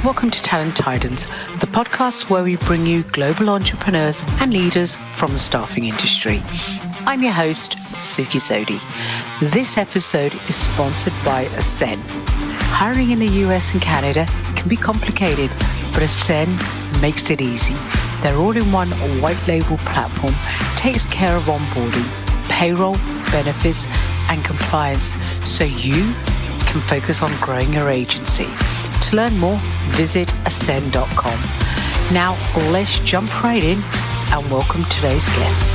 Welcome to Talent Titans, the podcast where we bring you global entrepreneurs and leaders from the staffing industry. I'm your host, Suky Sodhi. This episode is sponsored by Ascend. Hiring in the US and Canada can be complicated, but Ascend makes it easy. Their all-in-one white label platform takes care of onboarding, payroll, benefits, and compliance so you can focus on growing your agency. To learn more, visit ascend.com. Now, let's jump right in and welcome today's guest.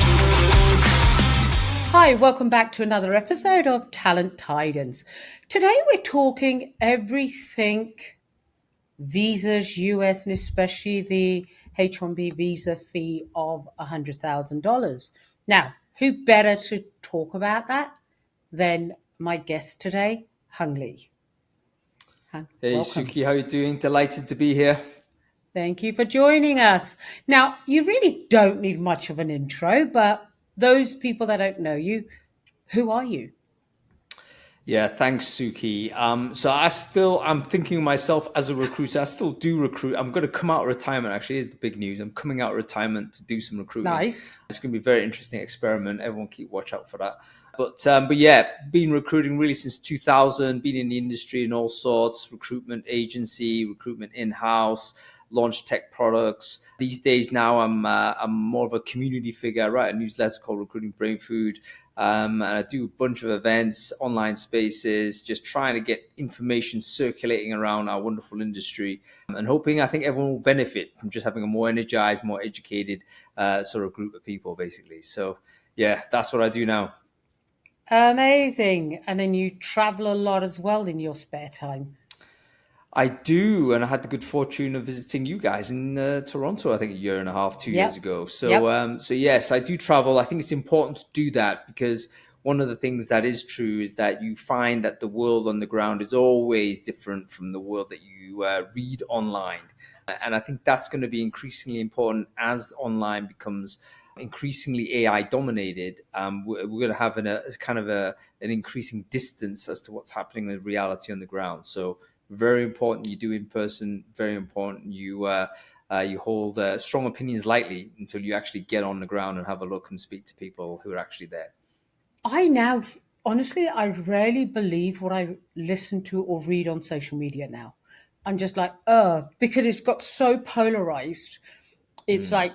Hi, welcome back to another episode of Talent Titans. Today we're talking everything visas, US, and especially the H-1B visa fee of $100,000. Now, who better to talk about that than my guest today, Hung Lee. Hey, welcome. Suky, how are you doing? Delighted to be here. Thank you for joining us. Now, you really don't need much of an intro, but those people that don't know you, who are you? Yeah, thanks, Suky. So I'm thinking of myself as a recruiter. I still do recruit. I'm going to come out of retirement, actually. Here's the big news. I'm coming out of retirement to do some recruitment. Nice. It's going to be a very interesting experiment. Everyone watch out for that. But yeah, been recruiting really since 2000, been in the industry in all sorts, recruitment agency, recruitment in-house, launched tech products. These days now, I'm more of a community figure. I write a newsletter called Recruiting Brainfood, and I do a bunch of events, online spaces, just trying to get information circulating around our wonderful industry, and hoping I think everyone will benefit from just having a more energized, more educated sort of group of people, basically. So yeah, that's what I do now. Amazing. And then you travel a lot as well in your spare time. I do, and I had the good fortune of visiting you guys in Toronto, I think 1.5 years, 2 years ago. So yes, I do travel. I think it's important to do that because one of the things that is true is that you find that the world on the ground is always different from the world that you read online. And I think that's going to be increasingly important as online becomes increasingly AI dominated. We're going to have an increasing distance as to what's happening in reality on the ground. So very important you do in person, very important you hold strong opinions lightly until you actually get on the ground and have a look and speak to people who are actually there. Honestly, I rarely believe what I listen to or read on social media now. I'm just like, because it's got so polarized. It's like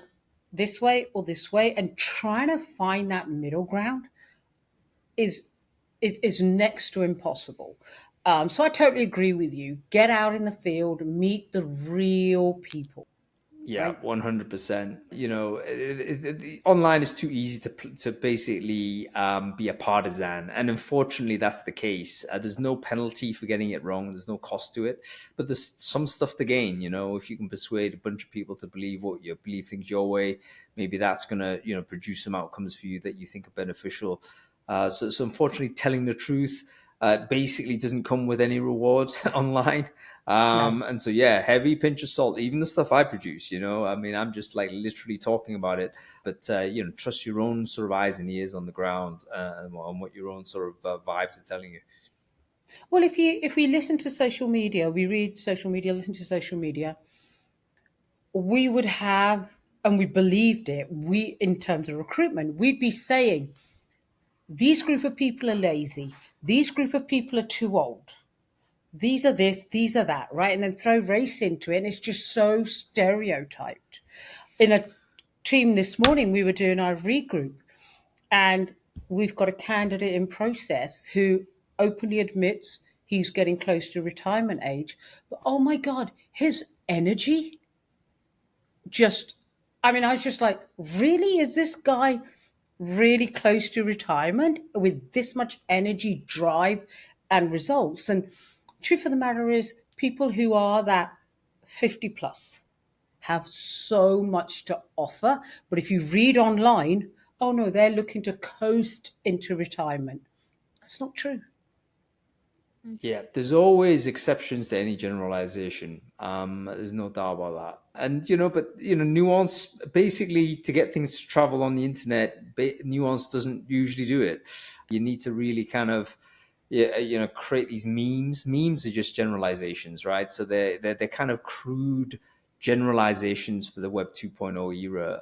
this way or this way, and trying to find that middle ground is next to impossible. So I totally agree with you. Get out in the field, meet the real people. Yeah, right? 100%. You know, online is too easy to basically be a partisan. And unfortunately, that's the case. There's no penalty for getting it wrong. There's no cost to it. But there's some stuff to gain, you know, if you can persuade a bunch of people to believe things your way, maybe that's going to, you know, produce some outcomes for you that you think are beneficial. So unfortunately, telling the truth basically doesn't come with any reward online. No. And so, yeah, heavy pinch of salt, even the stuff I produce, you know, I mean, I'm just like literally talking about it, but, you know, trust your own sort of eyes and ears on the ground and what your own sort of vibes are telling you. Well, if we listen to social media, we read social media, listen to social media, we would have, and we believed it, in terms of recruitment, we'd be saying, these group of people are lazy. These group of people are too old. These are this, these are that, right? And then throw race into it. And it's just so stereotyped. In a team this morning, we were doing our regroup, and we've got a candidate in process who openly admits he's getting close to retirement age. But oh my God, his energy I was just like, really? Is this guy really close to retirement with this much energy, drive, and results? And truth of the matter is, people who are that 50 plus have so much to offer. But if you read online, oh no, they're looking to coast into retirement. That's not true. Yeah, there's always exceptions to any generalization. There's no doubt about that. And, you know, but, you know, nuance, basically to get things to travel on the internet, nuance doesn't usually do it. You need to really kind of, create these memes. Memes are just generalizations, right? So they're kind of crude generalizations for the Web 2.0 era.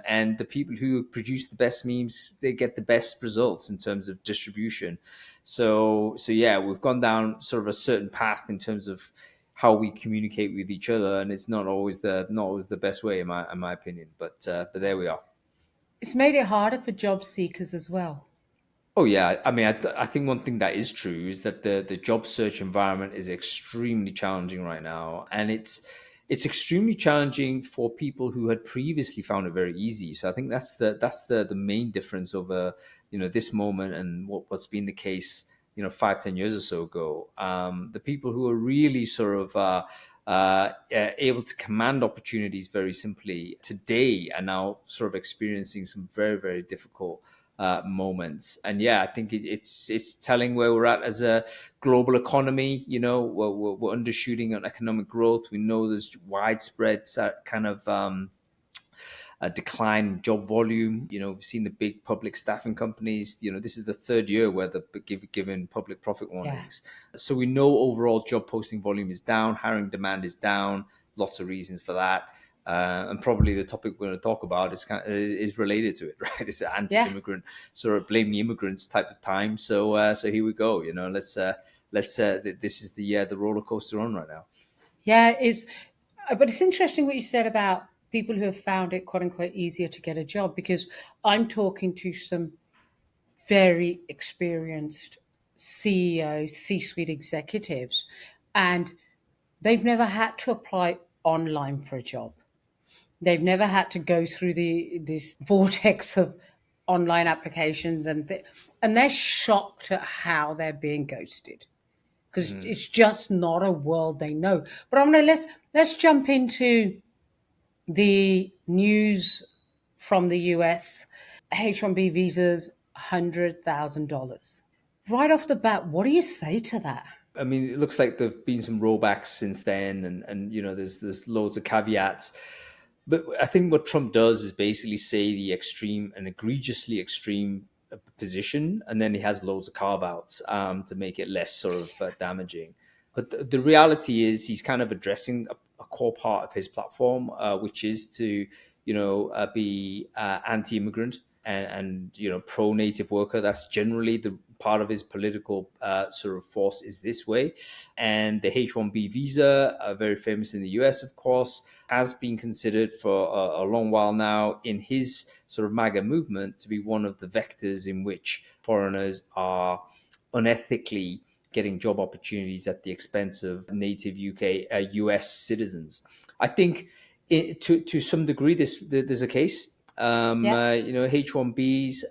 And the people who produce the best memes, they get the best results in terms of distribution. So yeah, we've gone down sort of a certain path in terms of how we communicate with each other, and it's not always the best way in my opinion. But there we are. It's made it harder for job seekers as well. Oh yeah, I mean, I think one thing that is true is that the job search environment is extremely challenging right now, and it's extremely challenging for people who had previously found it very easy. So I think that's the main difference over this moment and what's been the case 5-10 years or so ago. The people who are really sort of able to command opportunities very simply today are now sort of experiencing some very, very difficult moments. And yeah, I think it's telling where we're at as a global economy. We're undershooting on economic growth. We know there's widespread kind of a decline in job volume. We've seen the big public staffing companies. This is the third year where they're given public profit warnings. Yeah. So we know overall job posting volume is down, hiring demand is down. Lots of reasons for that. And probably the topic we're going to talk about is related to it, right? It's an anti-immigrant sort of blame the immigrants type of time. So here we go. Let's this is the roller coaster on right now. Yeah, but it's interesting what you said about people who have found it quote unquote easier to get a job, because I'm talking to some very experienced CEOs, C-suite executives, and they've never had to apply online for a job. They've never had to go through this vortex of online applications, and they're shocked at how they're being ghosted, because it's just not a world they know. But let's jump into the news from the US. H-1B visas, $100,000. Right off the bat, what do you say to that? I mean, it looks like there've been some rollbacks since then, and there's loads of caveats. But I think what Trump does is basically say the extreme and egregiously extreme position, and then he has loads of carve-outs to make it less sort of damaging. But the reality is he's kind of addressing a core part of his platform, which is to be anti-immigrant and pro-native worker. That's generally the part of his political sort of force is this way. And the H-1B visa, very famous in the US, of course, has been considered for a long while now in his sort of MAGA movement to be one of the vectors in which foreigners are unethically getting job opportunities at the expense of native US citizens. I think to some degree there's a case. H-1Bs,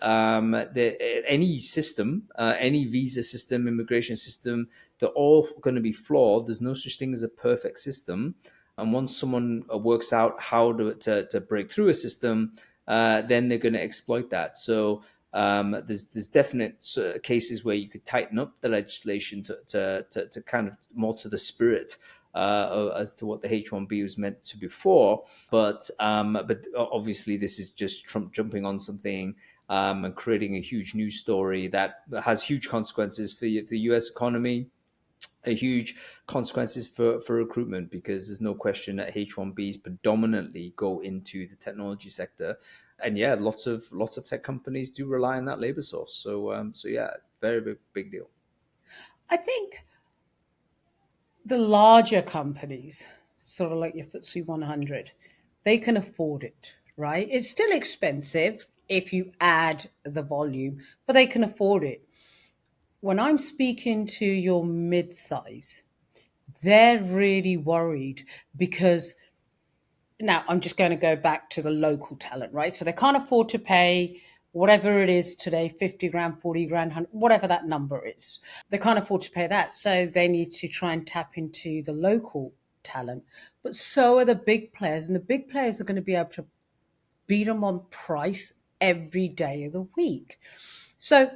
any system, any visa system, immigration system, they're all going to be flawed. There's no such thing as a perfect system. And once someone works out how to break through a system, then they're going to exploit that. So there's definite cases where you could tighten up the legislation to kind of more to the spirit as to what the H-1B was meant to before. But obviously this is just Trump jumping on something and creating a huge news story that has huge consequences for the US economy, huge consequences for recruitment, because there's no question that H-1Bs predominantly go into the technology sector. And yeah, lots of tech companies do rely on that labor source. So yeah, very, very big deal. I think the larger companies, sort of like your FTSE 100, they can afford it, right? It's still expensive if you add the volume, but they can afford it. When I'm speaking to your mid-size, they're really worried because now I'm just going to go back to the local talent, right? So they can't afford to pay whatever it is today, 50 grand, 40 grand, whatever that number is. They can't afford to pay that. So they need to try and tap into the local talent. But so are the big players. And the big players are going to be able to beat them on price every day of the week. So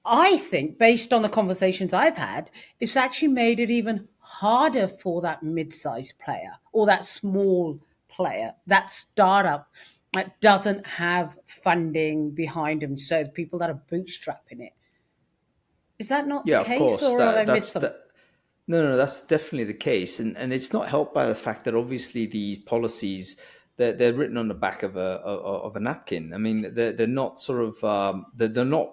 I think, based on the conversations I've had, it's actually made it even harder for that mid-sized player or that small player, that startup that doesn't have funding behind them. So the people that are bootstrapping it. Is that not the Yeah, of case, course. or have I missed That's some? that. No, that's definitely the case, and it's not helped by the fact that obviously these policies they're written on the back of a napkin. I mean, they're not sort of they're not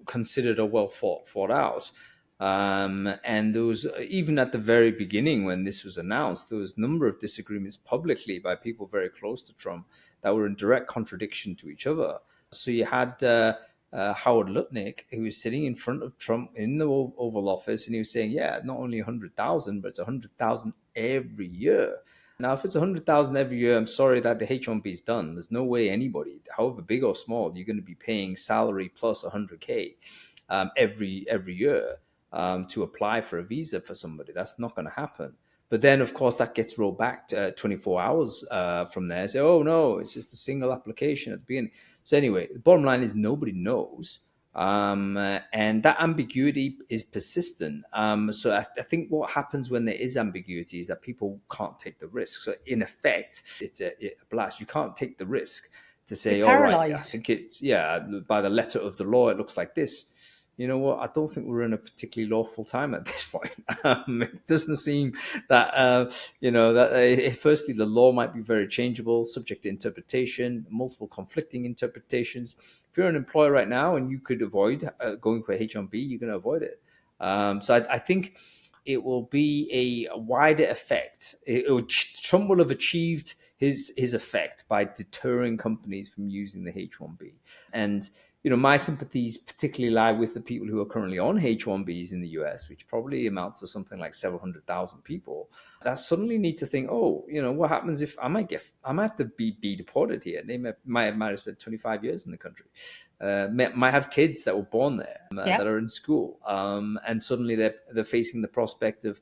considered a well thought out. And there was, even at the very beginning when this was announced, there was a number of disagreements publicly by people very close to Trump that were in direct contradiction to each other. So you had Howard Lutnick, who was sitting in front of Trump in the Oval Office, and he was saying, yeah, not only 100,000, but it's 100,000 every year. Now, if it's 100,000 every year, I'm sorry that the H-1B is done. There's no way anybody, however big or small, you're going to be paying salary plus 100K every year to apply for a visa for somebody. That's not going to happen. But then, of course, that gets rolled back to 24 hours from there. Say, oh, no, it's just a single application at the beginning. So anyway, the bottom line is nobody knows. And that ambiguity is persistent. So I think what happens when there is ambiguity is that people can't take the risk. So in effect, it's a blast. You can't take the risk to say, all right, I think it's, by the letter of the law, it looks like this. You know what? I don't think we're in a particularly lawful time at this point. It doesn't seem that, firstly, the law might be very changeable, subject to interpretation, multiple conflicting interpretations. If you're an employer right now and you could avoid going for H-1B, you're going to avoid it. So I think it will be a wider effect. Trump will have achieved his effect by deterring companies from using the H-1B. And my sympathies particularly lie with the people who are currently on H-1Bs in the US, which probably amounts to something like 700,000 people, that suddenly need to think, what happens if I might have to be deported here? They might have spent 25 years in the country, might have kids that were born there that are in school, and suddenly they're facing the prospect of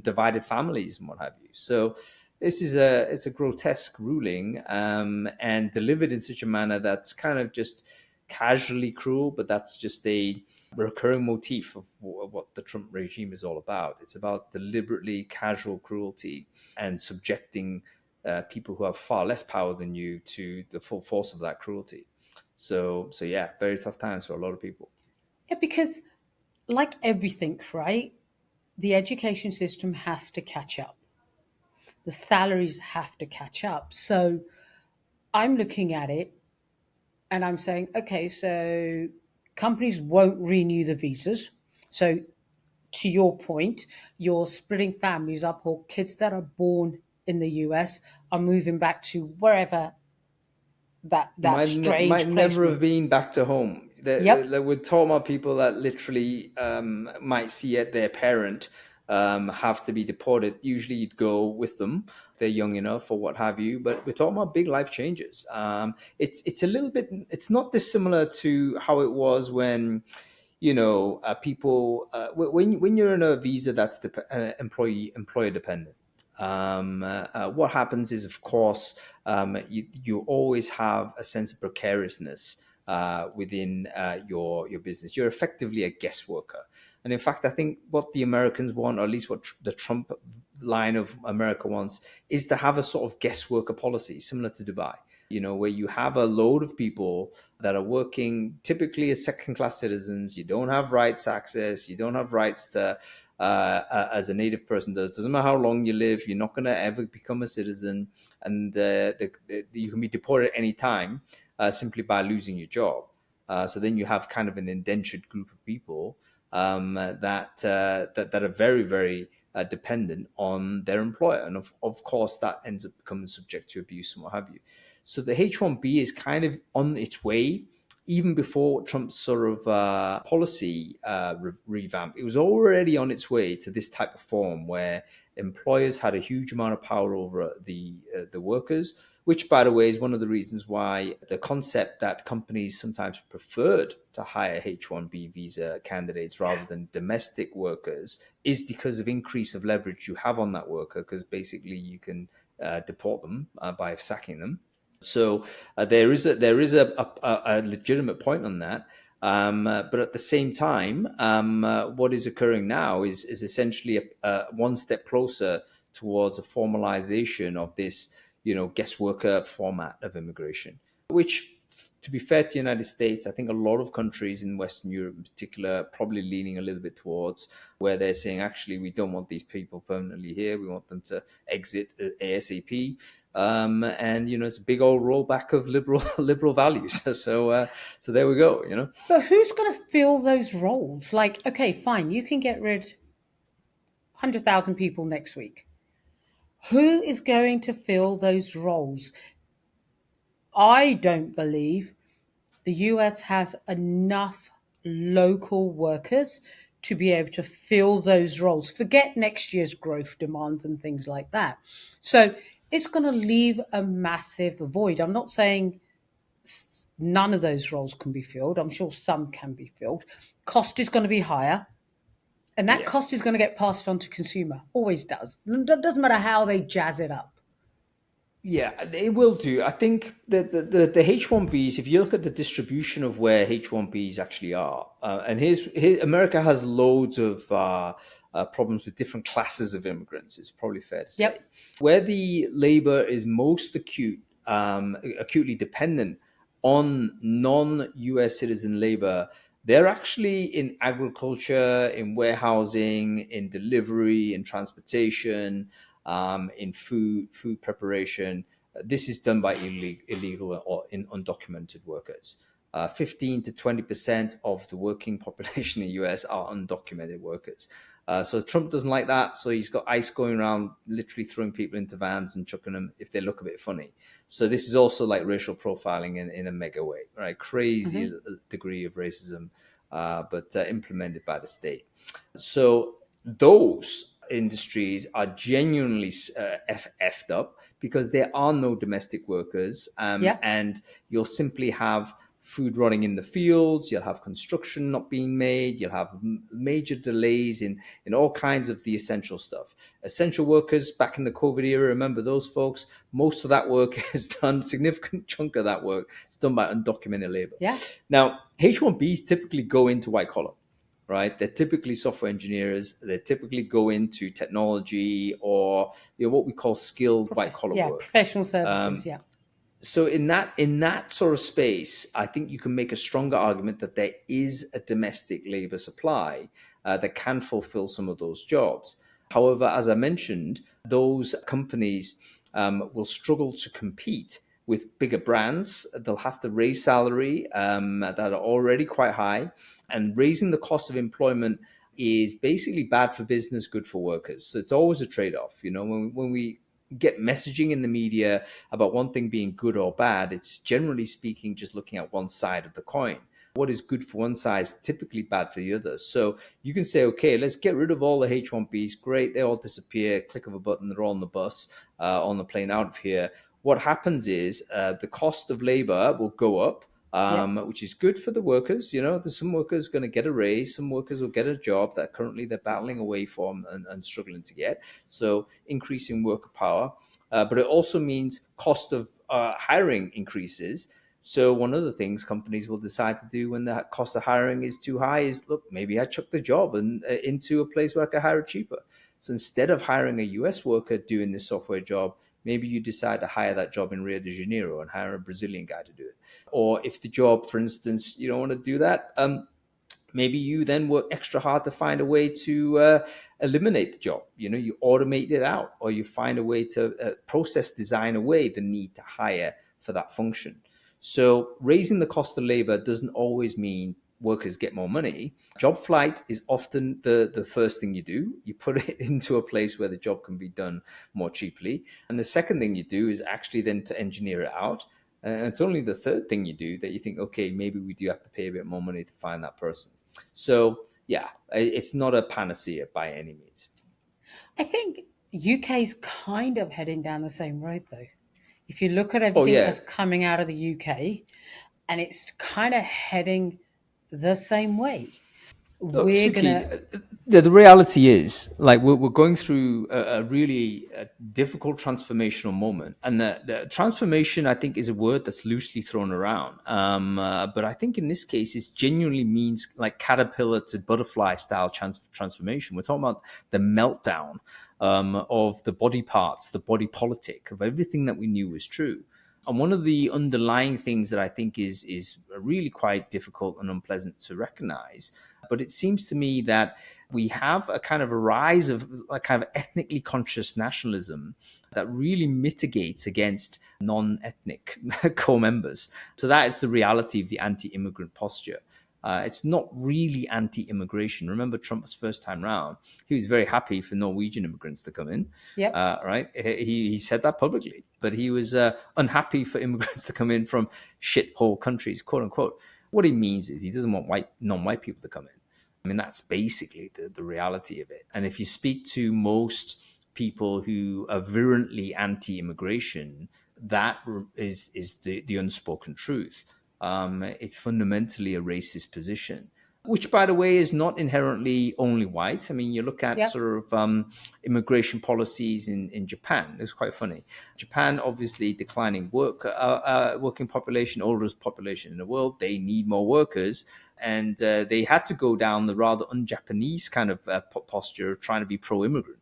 divided families and what have you. So this is it's a grotesque ruling, and delivered in such a manner that's kind of just casually cruel, but that's just a recurring motif of what the Trump regime is all about. It's about deliberately casual cruelty and subjecting people who have far less power than you to the full force of that cruelty. So yeah, very tough times for a lot of people. Yeah, because like everything, right? The education system has to catch up. The salaries have to catch up. So I'm looking at it and I'm saying, okay, so companies won't renew the visas. So to your point, you're splitting families up, or kids that are born in the US are moving back to wherever that strange might place never have been back to home. We're talking about people that literally might see their parent have to be deported. Usually you'd go with them. They're young enough or what have you, but we're talking about big life changes. It's a little bit, it's not dissimilar to how it was when, people, when you're in a visa that's employer dependent. What happens is, of course, you always have a sense of precariousness within your business. You're effectively a guest worker. And in fact, I think what the Americans want, or at least what the Trump line of America wants, is to have a sort of guest worker policy similar to Dubai, where you have a load of people that are working typically as second-class citizens. You don't have rights access. You don't have rights to, as a native person does. Doesn't matter how long you live, you're not going to ever become a citizen. And you can be deported at any time simply by losing your job. So then you have kind of an indentured group of people that are very, very dependent on their employer. And of course, that ends up becoming subject to abuse and what have you. So the H-1B is kind of on its way, even before Trump's sort of policy revamp. It was already on its way to this type of form where employers had a huge amount of power over the workers, which, by the way, is one of the reasons why the concept that companies sometimes preferred to hire H-1B visa candidates rather than domestic workers is because of increase of leverage you have on that worker, because basically you can deport them by sacking them. So there is a legitimate point on that. But at the same time, what is occurring now is essentially one step closer towards a formalization of this, guest worker format of immigration, which to be fair to the United States, I think a lot of countries in Western Europe in particular are probably leaning a little bit towards where they're saying, actually, we don't want these people permanently here. We want them to exit ASAP. And, it's a big old rollback of liberal values. So there we go, But who's going to fill those roles? Like, okay, fine, you can get rid 100,000 people next week. Who is going to fill those roles? I don't believe the US has enough local workers to be able to fill those roles. Forget next year's growth demands and things like that. So it's going to leave a massive void. I'm not saying none of those roles can be filled. I'm sure some can be filled. Cost is going to be higher. And that cost is going to get passed on to consumer. Always does. It doesn't matter how they jazz it up. Yeah, it will do. I think the H-1Bs, if you look at the distribution of where H-1Bs actually are, and here's America has loads of problems with different classes of immigrants, it's probably fair to say. Yep. Where the labor is most acutely dependent on non-US citizen labor, they're actually in agriculture, in warehousing, in delivery, in transportation, in food preparation. This is done by illegal or undocumented workers. 15 to 20% of the working population in the US are undocumented workers. So Trump doesn't like that. So he's got ICE going around literally thrhrowing people into vans and chucking them if they look a bit funny. So this is also like racial profiling in a mega way, right? Crazy degree of racism, but implemented by the state. So those industries are genuinely effed up because there are no domestic workers, and you'll simply have food rotting in the fields, you'll have construction not being made, you'll have major delays in all kinds of the essential stuff. Essential workers back in the COVID era, remember those folks, most of that work is done, significant chunk of that work is done by undocumented labor. Yeah. Now, H-1Bs typically go into white collar, right? They're typically software engineers. They typically go into technology or what we call skilled white collar work. Professional services, So in that sort of space, I think you can make a stronger argument that there is a domestic labor supply that can fulfill some of those jobs. However, as I mentioned, those companies will struggle to compete with bigger brands. They'll have to raise salary that are already quite high, and raising the cost of employment is basically bad for business, good for workers. So it's always a trade-off. When we get messaging in the media about one thing being good or bad, it's generally speaking just looking at one side of the coin. What is good for one side is typically bad for the other. So you can say, okay, let's get rid of all the H-1Bs. Great, they all disappear. Click of a button, they're all on the bus, on the plane out of here. What happens is the cost of labor will go up, which is good for the workers. There's some workers going to get a raise. Some workers will get a job that currently they're battling away from and struggling to get. So increasing worker power. But it also means cost of hiring increases. So one of the things companies will decide to do when the cost of hiring is too high is, look, maybe I chuck the job into a place where I can hire it cheaper. So instead of hiring a US worker doing this software job, maybe you decide to hire that job in Rio de Janeiro and hire a Brazilian guy to do it. Or if the job, for instance, you don't want to do that, maybe you then work extra hard to find a way to eliminate the job. You automate it out, or you find a way to process design away the need to hire for that function. So raising the cost of labor doesn't always mean workers get more money. Job flight is often the first thing you do. You put it into a place where the job can be done more cheaply. And the second thing you do is actually then to engineer it out. And it's only the third thing you do that you think, okay, maybe we do have to pay a bit more money to find that person. So yeah, it's not a panacea by any means. I think UK's kind of heading down the same road though. If you look at everything that's coming out of the UK, and it's kind of heading the same way. We're gonna. The reality is, like, we're going through a really difficult transformational moment, and the transformation, I think, is a word that's loosely thrown around. But I think in this case, it genuinely means like caterpillar to butterfly style transformation. We're talking about the meltdown of the body parts, the body politic of everything that we knew was true. And one of the underlying things that I think is really quite difficult and unpleasant to recognize, but it seems to me that we have a kind of a rise of a kind of ethnically conscious nationalism that really mitigates against non-ethnic co-members. So that is the reality of the anti-immigrant posture. It's not really anti-immigration. Remember Trump's first time round, he was very happy for Norwegian immigrants to come in. Yep. Right? He said that publicly, but he was unhappy for immigrants to come in from shithole countries, quote unquote. What he means is he doesn't want non-white people to come in. I mean, that's basically the reality of it. And if you speak to most people who are virulently anti-immigration, that is the unspoken truth. It's fundamentally a racist position, which, by the way, is not inherently only white. I mean, you look at sort of immigration policies in Japan. It's quite funny. Japan, obviously, declining working population, oldest population in the world. They need more workers. And they had to go down the rather un-Japanese kind of posture of trying to be pro-immigrant,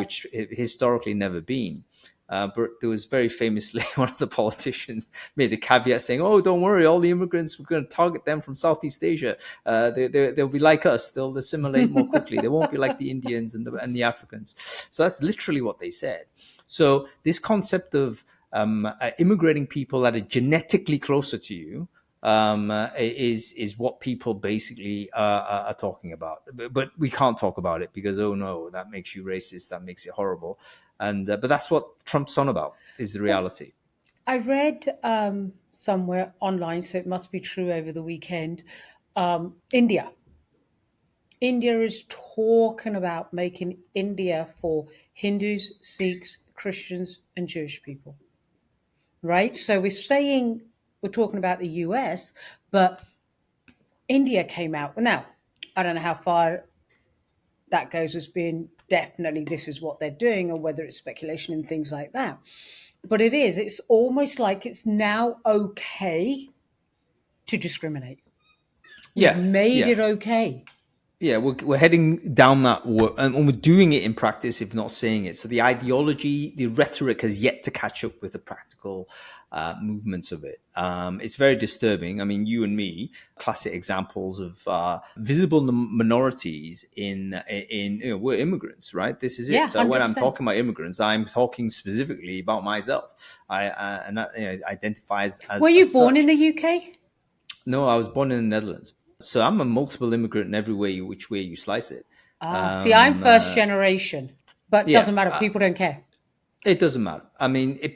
which historically never been. But there was very famously one of the politicians made a caveat saying, "Oh, don't worry, all the immigrants, we're going to target them from Southeast Asia. They'll be like us. They'll assimilate more quickly. They won't be like the Indians and the Africans." So that's literally what they said. So this concept of immigrating people that are genetically closer to you is what people basically are talking about. But we can't talk about it because, oh no, that makes you racist. That makes it horrible. And but that's what Trump's on about, is the reality. I read somewhere online, so it must be true over the weekend, India is talking about making India for Hindus, Sikhs, Christians, and Jewish people. Right? So we're talking about the US, but India came out. Now, I don't know how far that goes as being definitely this is what they're doing, or whether it's speculation and things like that. But it's almost like it's now okay to discriminate. We've made it okay. Yeah, we're heading down that, and we're doing it in practice, if not saying it. So the ideology, the rhetoric has yet to catch up with the practical movements of it. It's very disturbing. I mean, you and me, classic examples of visible minorities in we're immigrants, right? This is it. So 100%. When I'm talking about immigrants, I'm talking specifically about myself. I identify as. Were you born in the UK? No, I was born in the Netherlands. So I'm a multiple immigrant in every way, which way you slice it. See, I'm first generation, but it doesn't matter. People don't care. It doesn't matter. I mean, it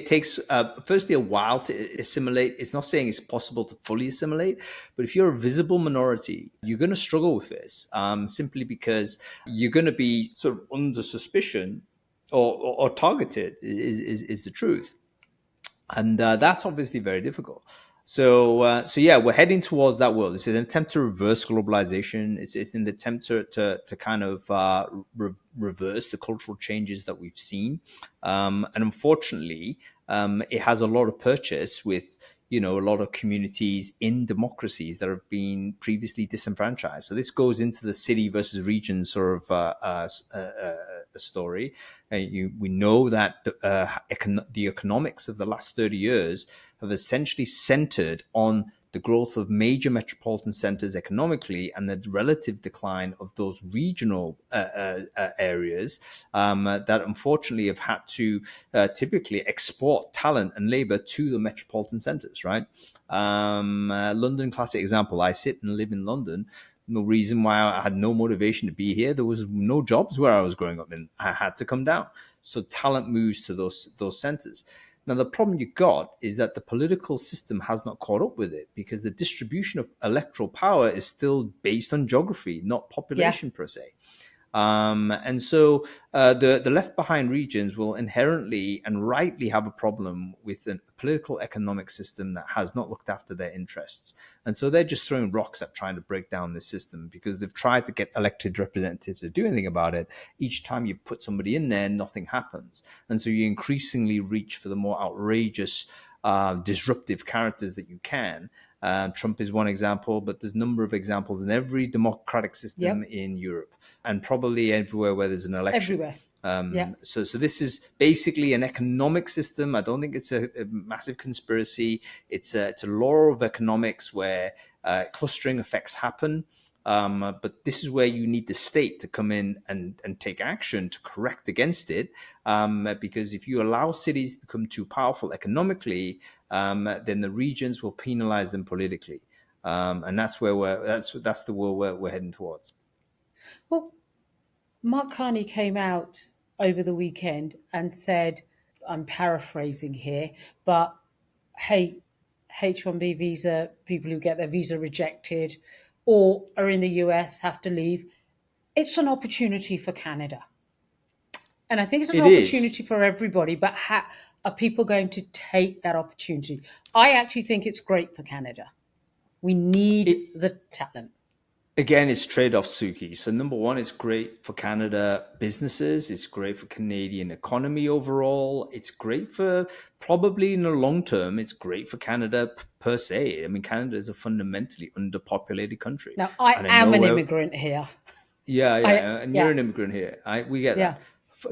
takes, firstly, a while to assimilate. It's not saying it's possible to fully assimilate, but if you're a visible minority, you're going to struggle with this simply because you're going to be sort of under suspicion or targeted is the truth. And that's obviously very difficult. So we're heading towards that world. It's an attempt to reverse globalization. It's an attempt to kind of reverse the cultural changes that we've seen. And unfortunately, it has a lot of purchase with, a lot of communities in democracies that have been previously disenfranchised. So this goes into the city versus region sort of story. We know that the economics of the last 30 years have essentially centered on the growth of major metropolitan centers economically and the relative decline of those regional areas that unfortunately have had to typically export talent and labor to the metropolitan centers, right? London, classic example. I sit and live in London. No reason why I had no motivation to be here. There was no jobs where I was growing up, and I had to come down. So talent moves to those centers. Now, the problem you got is that the political system has not caught up with it because the distribution of electoral power is still based on geography, not population per se. And so the left behind regions will inherently and rightly have a problem with a political economic system that has not looked after their interests. And so they're just throwing rocks at trying to break down this system because they've tried to get elected representatives to do anything about it. Each time you put somebody in there, nothing happens. And so you increasingly reach for the more outrageous, disruptive characters that you can. Trump is one example, but there's a number of examples in every democratic system in Europe and probably everywhere where there's an election. Everywhere. So this is basically an economic system. I don't think it's a massive conspiracy. It's a law of economics where clustering effects happen. But this is where you need the state to come in and take action to correct against it. Because if you allow cities to become too powerful economically, then the regions will penalize them politically. And that's where that's the world we're heading towards. Well, Mark Carney came out over the weekend and said, I'm paraphrasing here, but hey, H-1B visa, people who get their visa rejected or are in the US have to leave. It's an opportunity for Canada. And I think it's an opportunity for everybody, but are people going to take that opportunity? I actually think it's great for Canada. We need the talent. Again, it's trade-off, Suky. So number one, it's great for Canada businesses. It's great for Canadian economy overall. It's great for, probably in the long term, it's great for Canada per se. I mean, Canada is a fundamentally underpopulated country. Now, I am an immigrant here. Yeah, and you're an immigrant here. We get that.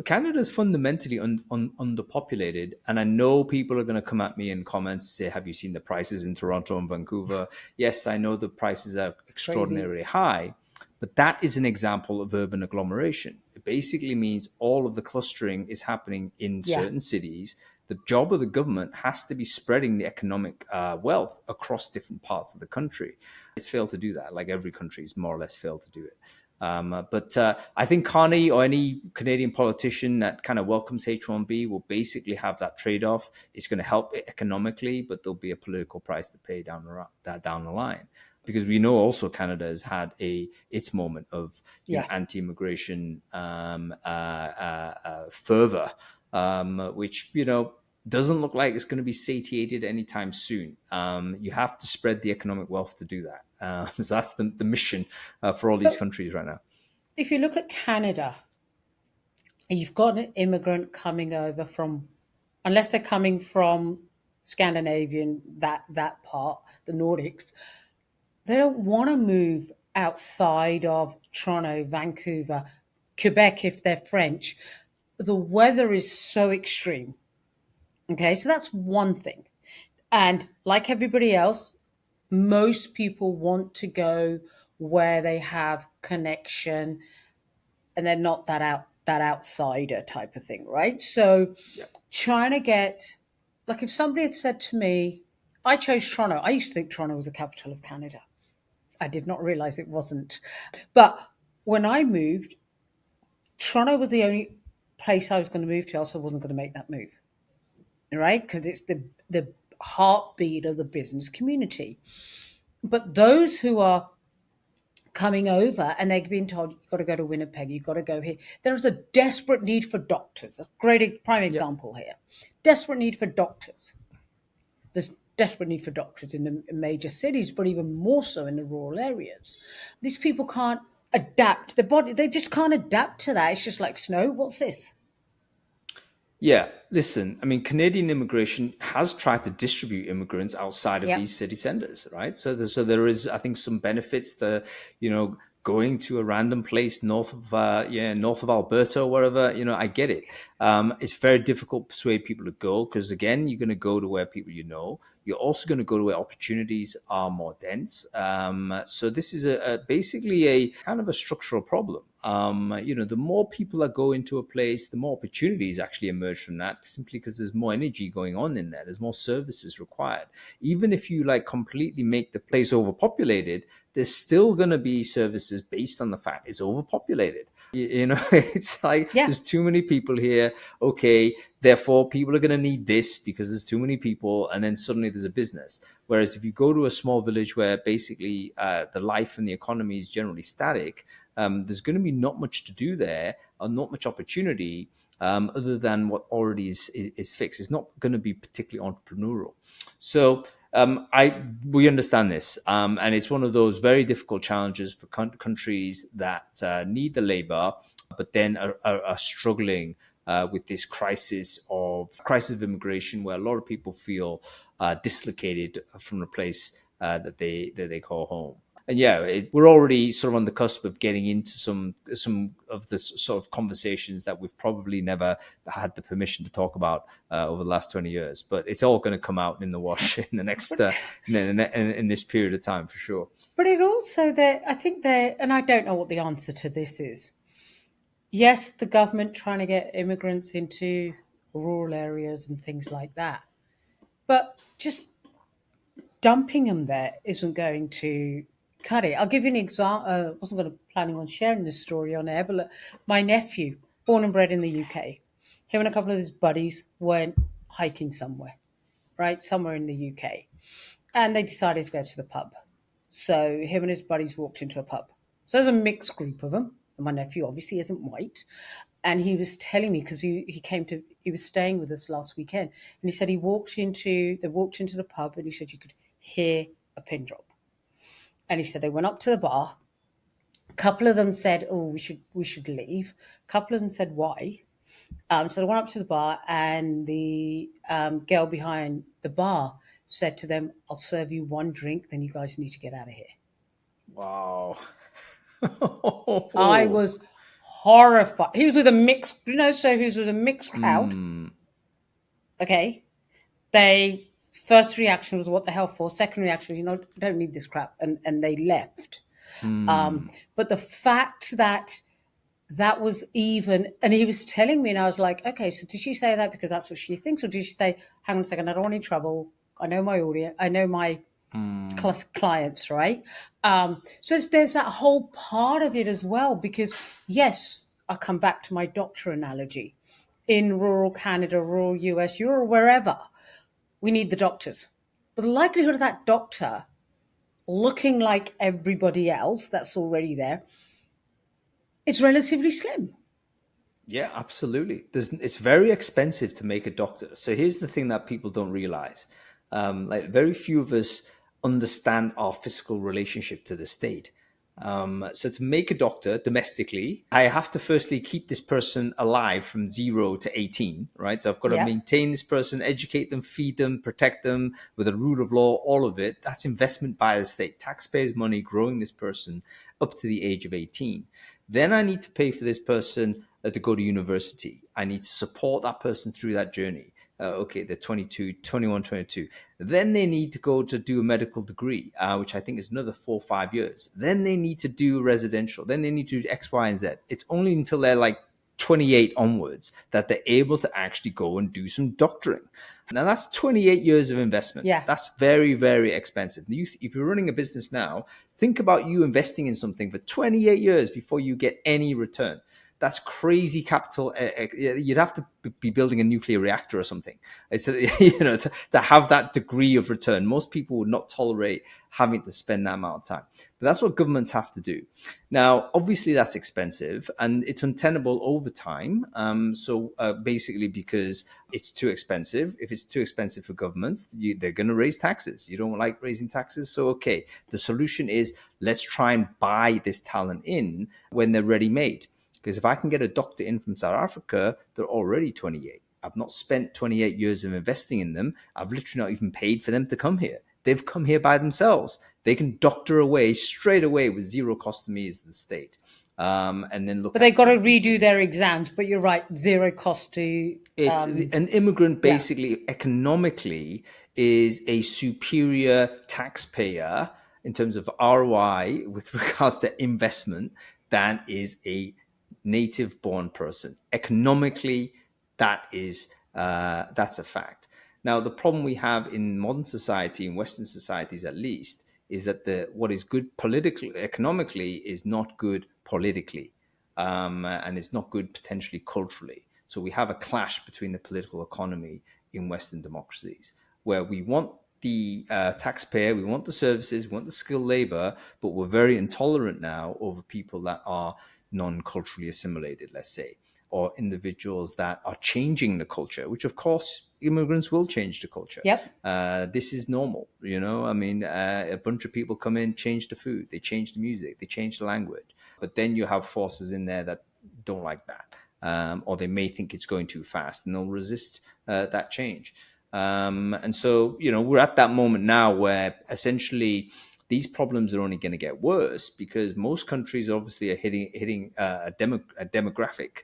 Canada is fundamentally underpopulated, and I know people are going to come at me in comments and say, have you seen the prices in Toronto and Vancouver? Yes, I know the prices are extraordinarily high, but that is an example of urban agglomeration. It basically means all of the clustering is happening in certain cities. The job of the government has to be spreading the economic wealth across different parts of the country. It's failed to do that, like every country's more or less failed to do it. But I think Carney or any Canadian politician that kind of welcomes H-1B will basically have that trade-off. It's going to help it economically, but there'll be a political price to pay down the line. Because we know also Canada has had its moment of anti-immigration fervor, which, doesn't look like it's going to be satiated anytime soon. You have to spread the economic wealth to do that. So that's the mission for all these countries right now. If you look at Canada, you've got an immigrant coming over from, unless they're coming from Scandinavian, that part, the Nordics, they don't want to move outside of Toronto, Vancouver, Quebec if they're French. The weather is so extreme. Okay, so that's one thing. And like everybody else, most people want to go where they have connection and they're not that outsider type of thing, right? So trying to get, like if somebody had said to me, I chose Toronto. I used to think Toronto was the capital of Canada. I did not realize it wasn't. But when I moved, Toronto was the only place I was going to move to, else I wasn't going to make that move. Right? Because it's the heartbeat of the business community. But those who are coming over and they're being told, you've got to go to Winnipeg, you've got to go here. There is a desperate need for doctors. A great prime example here. Desperate need for doctors. There's desperate need for doctors in the major cities, but even more so in the rural areas. These people can't adapt. Their body, they just can't adapt to that. It's just like snow. What's this? Yeah, listen, I mean, Canadian immigration has tried to distribute immigrants outside of these city centers, right? So there is, I think, some benefits to, going to a random place north of Alberta or wherever, I get it. It's very difficult to persuade people to go because, again, you're going to go to where people You're also going to go to where opportunities are more dense. So this is basically a kind of a structural problem. The more people that go into a place, the more opportunities actually emerge from that, simply because there's more energy going on in there. There's more services required. Even if you completely make the place overpopulated, there's still going to be services based on the fact it's overpopulated. It's like there's too many people here. Okay, therefore people are going to need this because there's too many people, and then suddenly there's a business. Whereas if you go to a small village where basically the life and the economy is generally static, there's going to be not much to do there, or not much opportunity other than what already is fixed. It's not going to be particularly entrepreneurial. So we understand this, and it's one of those very difficult challenges for countries that need the labor, but then are struggling with this crisis of immigration, where a lot of people feel dislocated from the place that they call home. yeah, we're already sort of on the cusp of getting into some of the sort of conversations that we've probably never had the permission to talk about over the last 20 years. But it's all going to come out in the wash in the next in this period of time for sure. But it also I think and I don't know what the answer to this is. Yes, the government trying to get immigrants into rural areas and things like that, but just dumping them there isn't going to cut it. I'll give you an example. I wasn't planning on sharing this story on air, but my nephew, born and bred in the UK, him and a couple of his buddies went hiking somewhere, right? Somewhere in the UK. And they decided to go to the pub. So him and his buddies walked into a pub. So there's a mixed group of them. And my nephew obviously isn't white. And he was telling me, because he was staying with us last weekend. And he said they walked into the pub and he said you could hear a pin drop. And he said they went up to the bar. A couple of them said, oh, we should leave. A couple of them said, why? So they went up to the bar and the girl behind the bar said to them, I'll serve you one drink, then you guys need to get out of here. Wow. I was horrified. He was with a mixed, he was with a mixed crowd. Okay. First reaction was, what the hell for? Second reaction was, don't need this crap. And they left. But the fact that was even, and he was telling me, and I was like, okay, so did she say that because that's what she thinks? Or did she say, hang on a second, I don't want any trouble. I know my audience. I know my clients, right? So there's that whole part of it as well, because yes, I come back to my doctor analogy. In rural Canada, rural US, Europe, wherever, we need the doctors. But the likelihood of that doctor looking like everybody else that's already there, it's relatively slim. Yeah, absolutely. It's very expensive to make a doctor. So here's the thing that people don't realize. Like very few of us understand our fiscal relationship to the state. So to make a doctor domestically, I have to firstly keep this person alive from 0 to 18, right? So I've got to maintain this person, educate them, feed them, protect them with a rule of law, all of it. That's investment by the state, taxpayers' money, growing this person up to the age of 18. Then I need to pay for this person to go to university. I need to support that person through that journey. Okay, they're 22, 21, 22. Then they need to go to do a medical degree, which I think is another 4 or 5 years. Then they need to do residential. Then they need to do X, Y, and Z. It's only until they're like 28 onwards that they're able to actually go and do some doctoring. Now, that's 28 years of investment. Yeah. That's very, very expensive. If you're running a business now, think about you investing in something for 28 years before you get any return. That's crazy capital. You'd have to be building a nuclear reactor or something. It's, to have that degree of return. Most people would not tolerate having to spend that amount of time. But that's what governments have to do. Now, obviously, that's expensive and it's untenable over time. So basically, because it's too expensive. If it's too expensive for governments, they're going to raise taxes. You don't like raising taxes. So, okay, the solution is let's try and buy this talent in when they're ready-made. Because if I can get a doctor in from South Africa, they're already 28. I've not spent 28 years of investing in them. I've literally not even paid for them to come here. They've come here by themselves. They can doctor away straight away with zero cost to me as the state. And then look. But they've got to redo their exams. But you're right, zero cost to. An immigrant basically economically is a superior taxpayer in terms of ROI with regards to investment than is a native born person. Economically, that's a fact. Now, the problem we have in modern society, in Western societies at least, is that what is good politically, economically, is not good politically, and it's not good potentially culturally. So we have a clash between the political economy in Western democracies, where we want the taxpayer, we want the services, we want the skilled labor, but we're very intolerant now over people that are non-culturally assimilated, let's say, or individuals that are changing the culture, which of course immigrants will change the culture. Yep. This is normal, I mean, a bunch of people come in, change the food, they change the music, they change the language. But then you have forces in there that don't like that, or they may think it's going too fast and they'll resist that change. And so, we're at that moment now where essentially these problems are only going to get worse because most countries obviously are hitting a demographic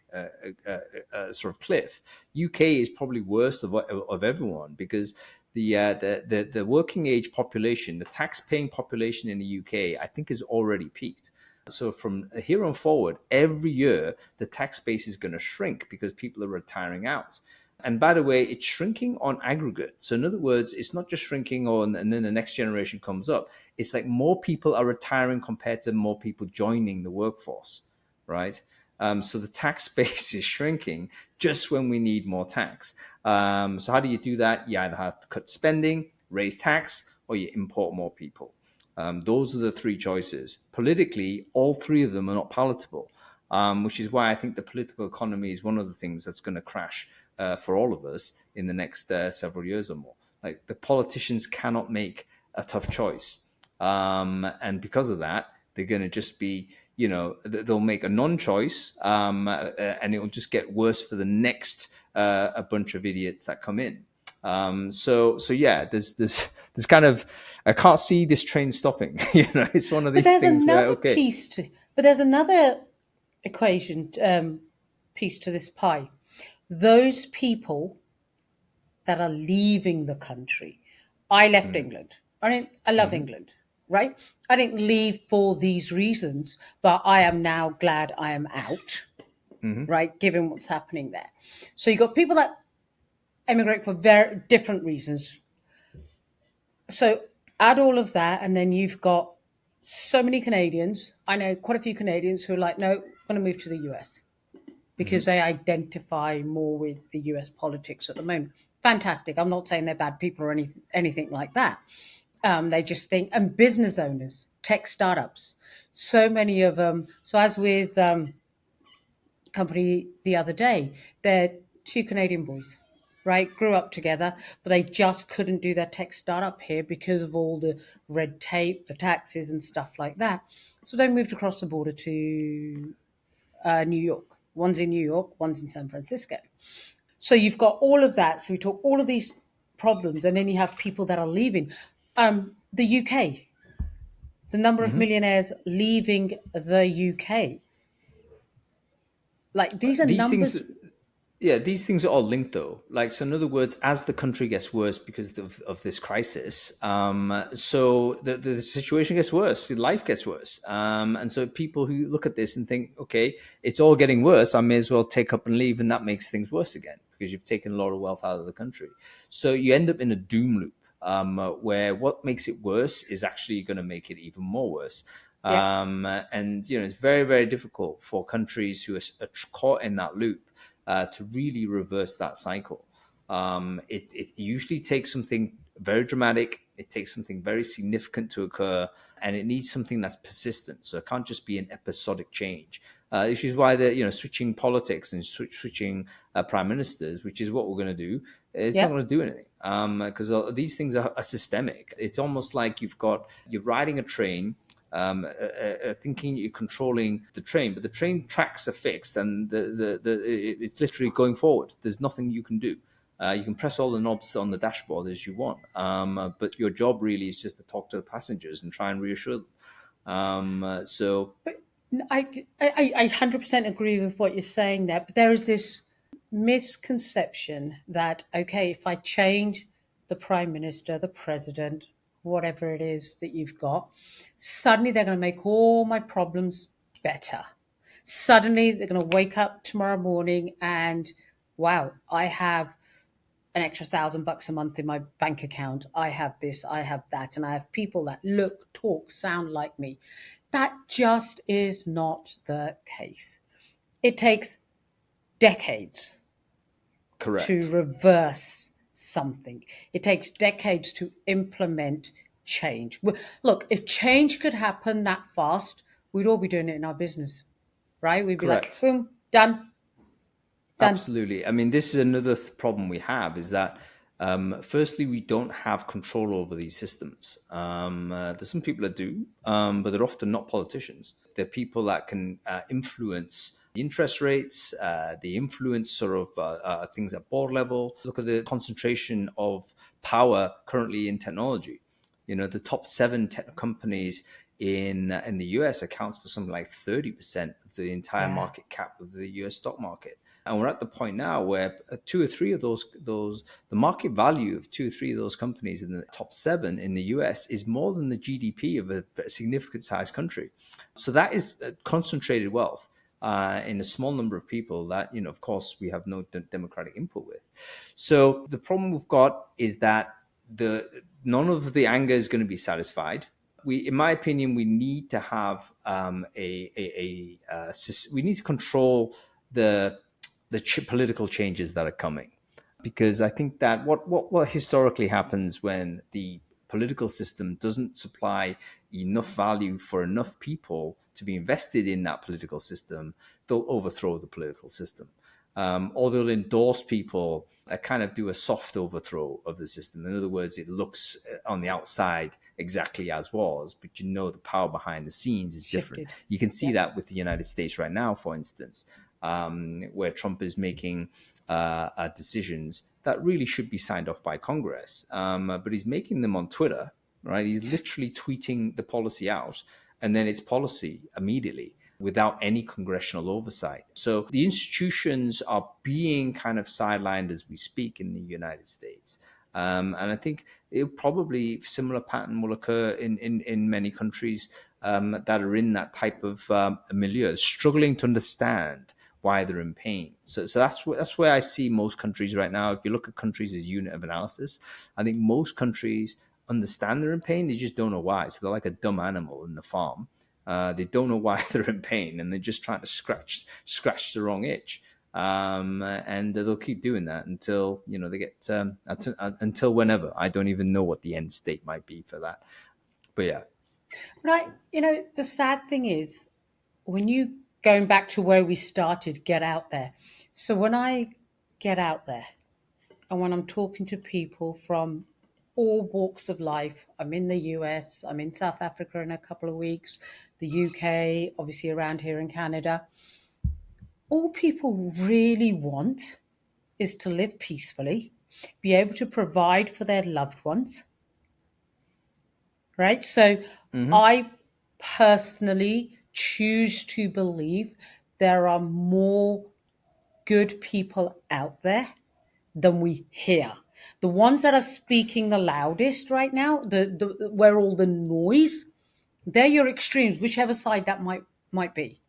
sort of cliff. UK is probably worst of everyone because the working age population, the tax paying population in the UK, I think has already peaked. So from here on forward, every year the tax base is going to shrink because people are retiring out. And by the way, it's shrinking on aggregate. So in other words, it's not just shrinking on and then the next generation comes up. It's like more people are retiring compared to more people joining the workforce, right? So the tax base is shrinking just when we need more tax. So how do you do that? You either have to cut spending, raise tax, or you import more people. Those are the three choices. Politically, all three of them are not palatable, which is why I think the political economy is one of the things that's going to crash for all of us in the next several years or more. Like the politicians cannot make a tough choice. And because of that, they're going to just be, they'll make a non-choice and it will just get worse for the next a bunch of idiots that come in. So yeah, there's kind of, I can't see this train stopping. It's one of these things where, okay. But there's another equation piece to this pie. Those people that are leaving the country. I left England. I love England, right? I didn't leave for these reasons, but I am now glad I am out, right? Given what's happening there. So you got people that emigrate for very different reasons. So add all of that, and then you've got so many Canadians. I know quite a few Canadians who are like, no, I'm going to move to the US because they identify more with the US politics at the moment. Fantastic. I'm not saying they're bad people or anything like that. They just think, and business owners, tech startups, so many of them. So as with company the other day, they're two Canadian boys, right? Grew up together, but they just couldn't do their tech startup here because of all the red tape, the taxes and stuff like that. So they moved across the border to New York. One's in New York, one's in San Francisco. So you've got all of that. So we talk all of these problems, and then you have people that are leaving. The UK, the number of millionaires leaving the UK. Like these are numbers. These things are all linked though. Like, so in other words, as the country gets worse because of this crisis, so the situation gets worse, life gets worse. And so people who look at this and think, okay, it's all getting worse, I may as well take up and leave. And that makes things worse again because you've taken a lot of wealth out of the country. So you end up in a doom loop where what makes it worse is actually going to make it even more worse. And, it's very, very difficult for countries who are caught in that loop to really reverse that cycle. It usually takes something very dramatic. It takes something very significant to occur, and it needs something that's persistent. So it can't just be an episodic change. Which is why switching politics and switching prime ministers, which is what we're going to do, it's not going to do anything because these things are systemic. It's almost like you're riding a train. Thinking you're controlling the train, but the train tracks are fixed and it's literally going forward. There's nothing you can do. You can press all the knobs on the dashboard as you want, but your job really is just to talk to the passengers and try and reassure them. But I 100% agree with what you're saying there, but there is this misconception that, okay, if I change the prime minister, the president, whatever it is that you've got, suddenly they're going to make all my problems better. Suddenly they're going to wake up tomorrow morning and, wow, I have an extra $1,000 a month in my bank account. I have this, I have that, and I have people that look, talk, sound like me. That just is not the case. It takes decades to reverse something. It takes decades to implement change. Look, if change could happen that fast, we'd all be doing it in our business, right? We'd be like, boom, done. Absolutely. I mean, this is another problem we have is that, firstly, we don't have control over these systems. There's some people that do, but they're often not politicians. They're people that can influence the interest rates, the influence sort of things at board level. Look at the concentration of power currently in technology. The top 7 tech companies in the US accounts for something like 30% of the entire market cap of the US stock market. And we're at the point now where 2 or 3 of the market value of 2 or 3 of those companies in the top 7 in the US is more than the GDP of a significant sized country. So that is concentrated wealth in a small number of people that, of course, we have no democratic input with. So the problem we've got is that none of the anger is going to be satisfied. In my opinion, we need to have we need to control the political changes that are coming, because I think that what historically happens when the political system doesn't supply enough value for enough people to be invested in that political system, they'll overthrow the political system. Or they'll endorse people that kind of do a soft overthrow of the system. In other words, it looks on the outside exactly as was, but the power behind the scenes is different. You can see that with the United States right now, for instance, where Trump is making decisions that really should be signed off by Congress, but he's making them on Twitter, right? He's literally tweeting the policy out, and then it's policy immediately, without any congressional oversight. So the institutions are being kind of sidelined as we speak in the United States. And I think probably similar pattern will occur in many countries that are in that type of milieu, struggling to understand why they're in pain. So that's where I see most countries right now. If you look at countries as unit of analysis, I think most countries understand they're in pain. They just don't know why. So they're like a dumb animal in the farm. They don't know why they're in pain, and they're just trying to scratch the wrong itch. And they'll keep doing that until they get until whenever. I don't even know what the end state might be for that. But yeah. But the sad thing is, when you going back to where we started, get out there. So when I get out there, and when I'm talking to people from all walks of life, I'm in the US, I'm in South Africa in a couple of weeks, the UK, obviously around here in Canada. All people really want is to live peacefully, be able to provide for their loved ones, right? So I personally choose to believe there are more good people out there than we hear. The ones that are speaking the loudest right now, where all the noise, they're your extremes, whichever side that might be.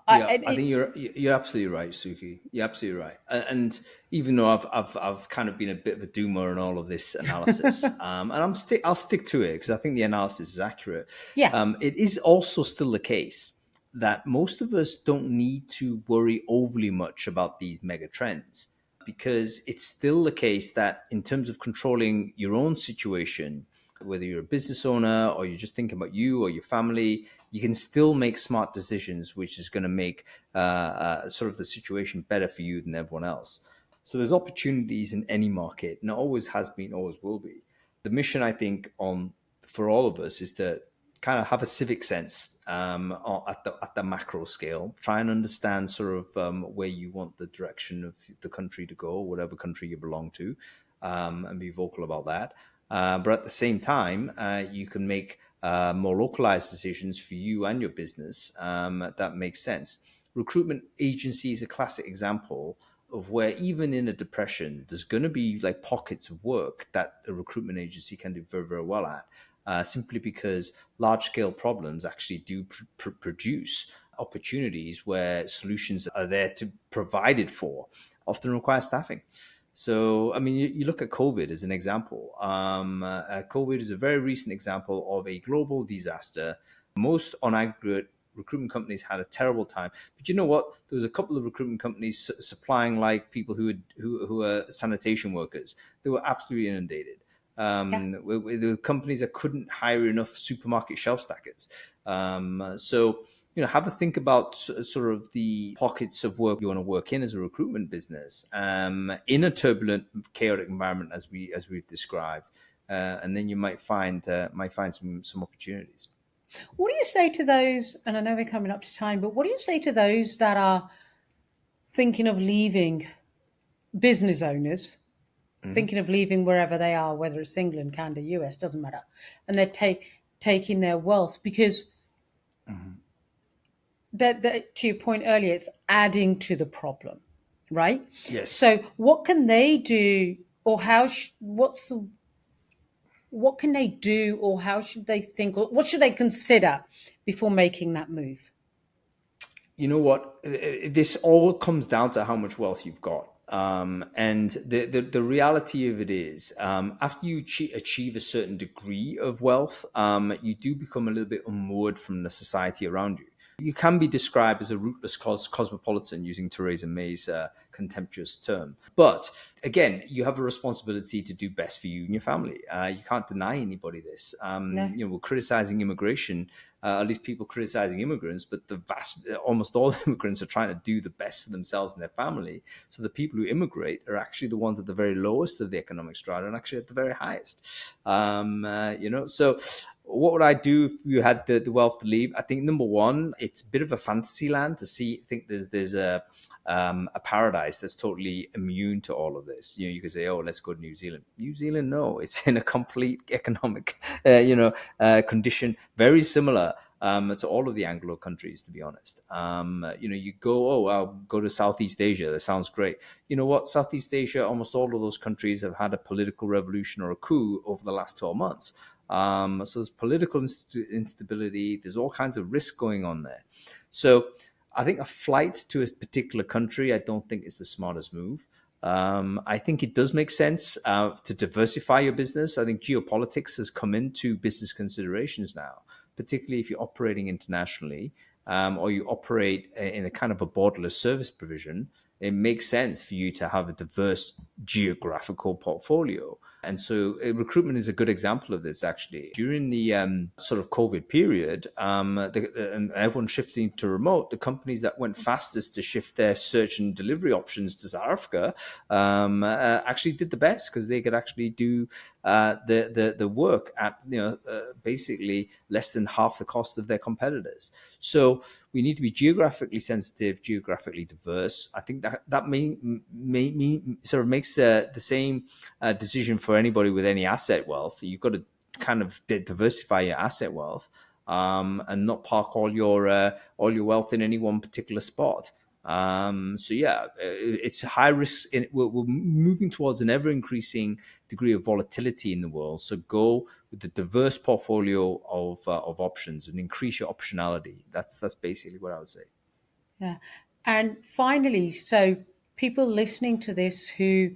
I think you're absolutely right, Suky. You're absolutely right. And even though I've kind of been a bit of a doomer in all of this analysis, and I'll stick to it because I think the analysis is accurate. Yeah. It is also still the case that most of us don't need to worry overly much about these mega trends, because it's still the case that in terms of controlling your own situation, whether you're a business owner or you're just thinking about you or your family, you can still make smart decisions, which is going to make sort of the situation better for you than everyone else. So there's opportunities in any market, and it always has been, always will be. The mission, I think, for all of us is to kind of have a civic sense at the macro scale, try and understand sort of where you want the direction of the country to go, whatever country you belong to, and be vocal about that. But at the same time, you can make more localized decisions for you and your business that makes sense. Recruitment agency is a classic example of where even in a depression, there's going to be like pockets of work that a recruitment agency can do very, very well at. Simply because large-scale problems actually do produce opportunities where solutions are there to provided for, often require staffing. So, I mean, you look at COVID as an example. COVID is a very recent example of a global disaster. Most on aggregate recruitment companies had a terrible time. But you know what? There was a couple of recruitment companies supplying like people who are sanitation workers. They were absolutely inundated. The companies that couldn't hire enough supermarket shelf stackers. So, have a think about sort of the pockets of work you want to work in as a recruitment business in a turbulent, chaotic environment as we've described, and then you might find some opportunities. What do you say to those? And I know we're coming up to time, but what do you say to those that are thinking of leaving, business owners thinking of leaving wherever they are, whether it's England, Canada, US, doesn't matter, and they're taking their wealth because that to your point earlier, it's adding to the problem, right? Yes. So what can they do, or what can they do, or how should they think, or what should they consider before making that move? You know what? This all comes down to how much wealth you've got. And the reality of it is, after you achieve a certain degree of wealth, you do become a little bit unmoored from the society around you. You can be described as a rootless cosmopolitan, using Theresa May's contemptuous term. But again, you have a responsibility to do best for you and your family. You can't deny anybody this. No. You know, we're criticizing immigration. At least people criticizing immigrants, but almost all immigrants are trying to do the best for themselves and their family. So the people who immigrate are actually the ones at the very lowest of the economic strata and actually at the very highest. You know, so what would I do if you had the wealth to leave? I think number one, it's a bit of a fantasy land to think there's a paradise that's totally immune to all of this. You know, you could say, "Oh, let's go to New Zealand." New Zealand, no, it's in a complete economic, condition very similar to all of the Anglo countries, to be honest. You know, you go, "Oh, I'll go to Southeast Asia." That sounds great. You know what? Southeast Asia, almost all of those countries have had a political revolution or a coup over the last 12 months. So there's political instability. There's all kinds of risk going on there. So I think a flight to a particular country, I don't think is the smartest move. I think it does make sense to diversify your business. I think geopolitics has come into business considerations now, particularly if you're operating internationally or you operate in a kind of a borderless service provision. It makes sense for you to have a diverse geographical portfolio. And so recruitment is a good example of this, actually. During the sort of COVID period, and everyone shifting to remote, the companies that went fastest to shift their search and delivery options to South Africa actually did the best because they could actually do the work at basically less than half the cost of their competitors. So we need to be geographically sensitive, geographically diverse. I think that may sort of makes the same decision for anybody with any asset wealth. You've got to kind of diversify your asset wealth and not park all your wealth in any one particular spot. So yeah, it's high risk. We're moving towards an ever increasing degree of volatility in the world. So go with a diverse portfolio of options and increase your optionality. That's basically what I would say. Yeah. And finally, so people listening to this who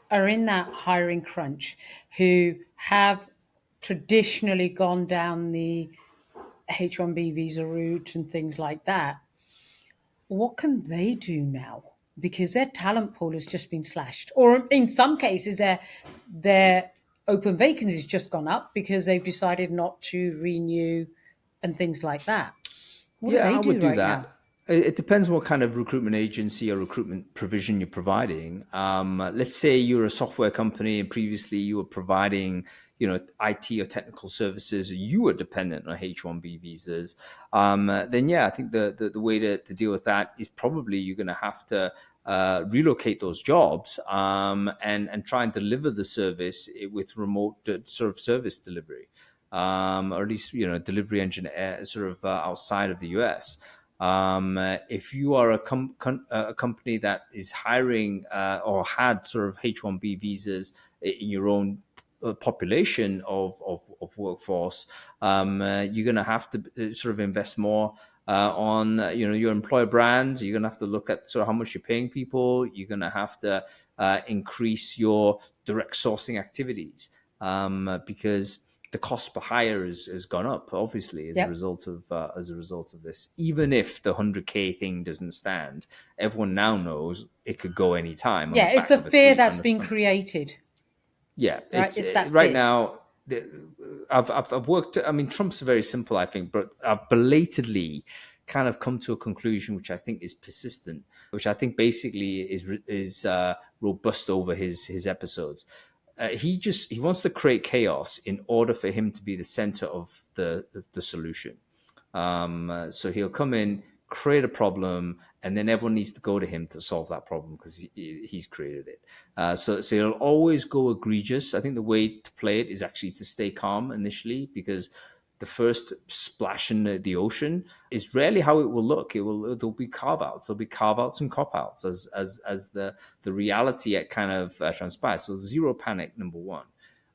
are in that hiring crunch, who have traditionally gone down the H-1B visa route and things like that, what can they do now? Because their talent pool has just been slashed, or in some cases, their open vacancies just gone up because they've decided not to renew and things like that. What do they I would do right that. now? It depends what kind of recruitment agency or recruitment provision you're providing. Let's say you're a software company and previously you were providing, IT or technical services. You were dependent on H-1B visas. Then I think the way to deal with that is probably you're going to have to relocate those jobs and try and deliver the service with remote sort of service delivery, or at least delivery engine outside of the US. If you are a company that is hiring or had sort of H-1B visas in your own population of workforce, you're going to have to sort of invest more on your employer brands. You're going to have to look at sort of how much you're paying people. You're going to have to increase your direct sourcing activities because the cost per hire has gone up, obviously, as a result of this. Even if the 100K thing doesn't stand, everyone now knows it could go anytime. Yeah, it's the fear that's been created. Yeah, right? It's that right fear. now. I've worked. I mean, Trump's very simple, I think, but I've belatedly kind of come to a conclusion which I think is persistent, which I think basically is robust over his episodes. He wants to create chaos in order for him to be the center of the solution. So he'll come in, create a problem, and then everyone needs to go to him to solve that problem because he's created it. So it'll always go egregious. I think the way to play it is actually to stay calm initially, because the first splash in the ocean is rarely how it will look. There'll be carve outs. There'll be carve outs and cop outs as the reality kind of transpires. So zero panic, number one.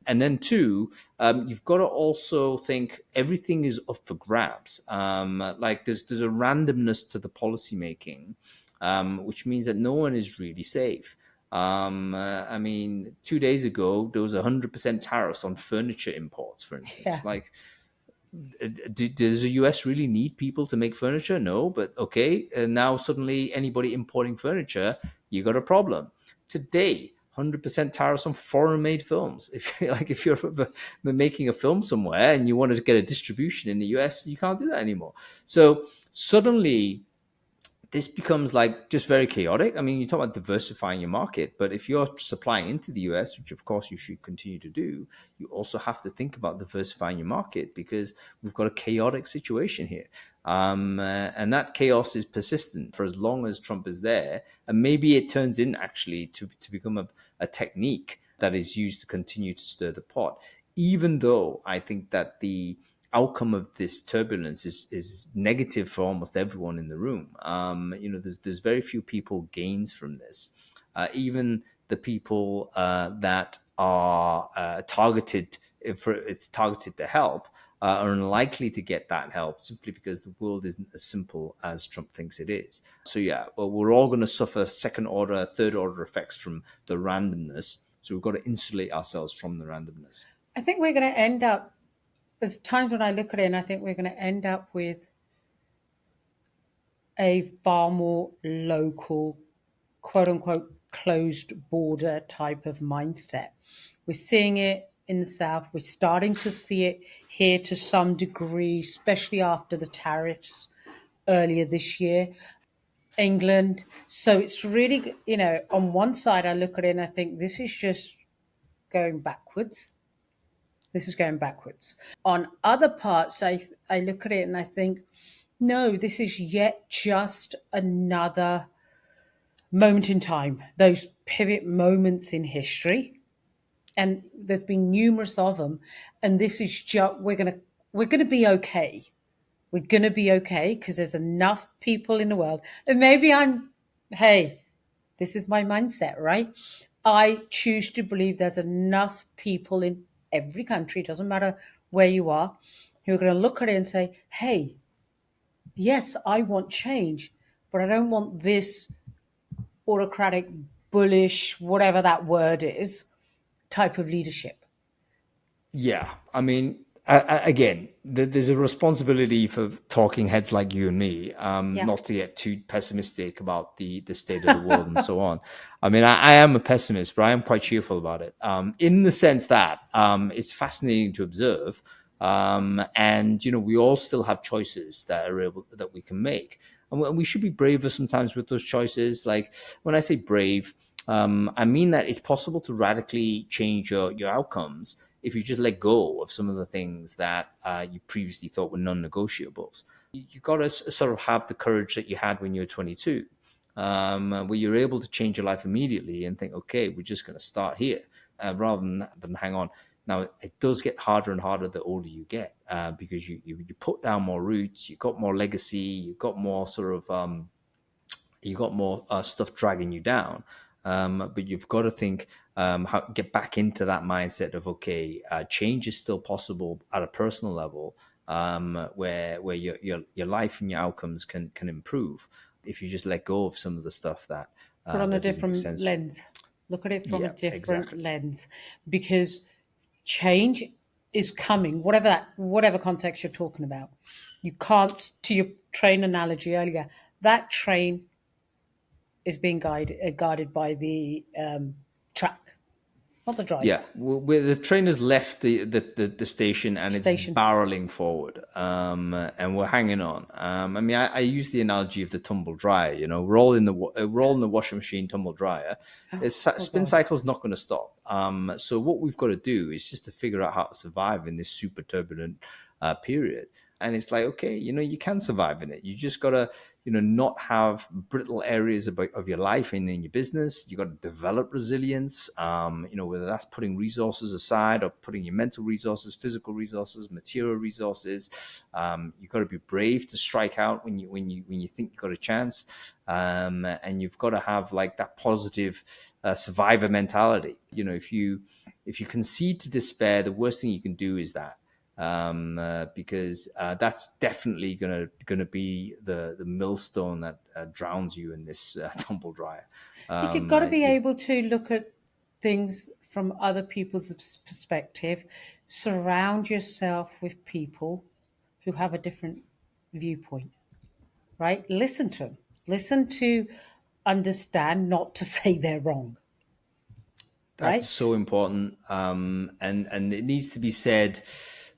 And then two, you've got to also think everything is up for grabs. Like there's a randomness to the policy making, which means that no one is really safe. I mean, 2 days ago, there was 100% tariffs on furniture imports, for instance. Yeah. Like, does the US really need people to make furniture? No, but okay. And now suddenly anybody importing furniture, you got a problem. Today, 100% tariffs on foreign-made films. If you're making a film somewhere and you wanted to get a distribution in the US, you can't do that anymore. So suddenly, this becomes like just very chaotic. I mean, you talk about diversifying your market, but if you're supplying into the US, which of course you should continue to do, you also have to think about diversifying your market, because we've got a chaotic situation here. And that chaos is persistent for as long as Trump is there. And maybe it turns in actually to become a technique that is used to continue to stir the pot, even though I think that the outcome of this turbulence is negative for almost everyone in the room. There's very few people gains from this. Even the people that are targeted, if it's targeted to help, are unlikely to get that help, simply because the world isn't as simple as Trump thinks it is. So yeah, well, we're all going to suffer second order, third order effects from the randomness. So we've got to insulate ourselves from the randomness. I think we're going to end up, there's times when I look at it and I think we're going to end up with a far more local, quote unquote, closed border type of mindset. We're seeing it in the South. We're starting to see it here to some degree, especially after the tariffs earlier this year. England. So it's really, on one side, I look at it and I think this is just going backwards. This is going backwards. On other parts, I look at it and I think, no, this is yet just another moment in time, those pivot moments in history. And there's been numerous of them. And this is just, we're gonna be okay. We're gonna be okay because there's enough people in the world. And maybe this is my mindset, right? I choose to believe there's enough people in every country, doesn't matter where you are, who are going to look at it and say, hey, yes, I want change, but I don't want this autocratic, bullish, whatever that word is, type of leadership. Yeah, I mean, again, there's a responsibility for talking heads like you and me, not to get too pessimistic about the state of the world and so on. I mean, I am a pessimist, but I am quite cheerful about it, in the sense that it's fascinating to observe, and we all still have choices that we can make, and we should be braver sometimes with those choices. Like when I say brave, I mean that it's possible to radically change your outcomes if you just let go of some of the things that you previously thought were non-negotiables. You got to sort of have the courage that you had when you were 22, where you're able to change your life immediately and think, okay, we're just going to start here, rather than hang on. Now, it does get harder and harder the older you get, because you put down more roots, you got more legacy, you got more sort of, stuff dragging you down. But you've got to think, how get back into that mindset of, okay, change is still possible at a personal level, where your life and your outcomes can improve if you just let go of some of the stuff that put on a different lens. Look at it from a different lens, because change is coming, whatever context you're talking about. You can't, to your train analogy earlier, that train is being guided by the track, not the driver. Yeah, where the train has left the station and it's barreling forward, and we're hanging on. I mean, I use the analogy of the tumble dryer. We're all in the washing machine, tumble dryer. Spin cycle's not going to stop. So what we've got to do is just to figure out how to survive in this super turbulent period. And it's like, okay, you can survive in it. You just got to, not have brittle areas of your life and in your business. You got to develop resilience, whether that's putting resources aside or putting your mental resources, physical resources, material resources. You've got to be brave to strike out when you think you've got a chance. And you've got to have like that positive survivor mentality. If you concede to despair, the worst thing you can do is that. Because that's definitely gonna be the millstone that drowns you in this tumble dryer. But you've got to be able to look at things from other people's perspective. Surround yourself with people who have a different viewpoint, right? Listen to them. Listen to understand, not to say they're wrong. That's right? So important. And it needs to be said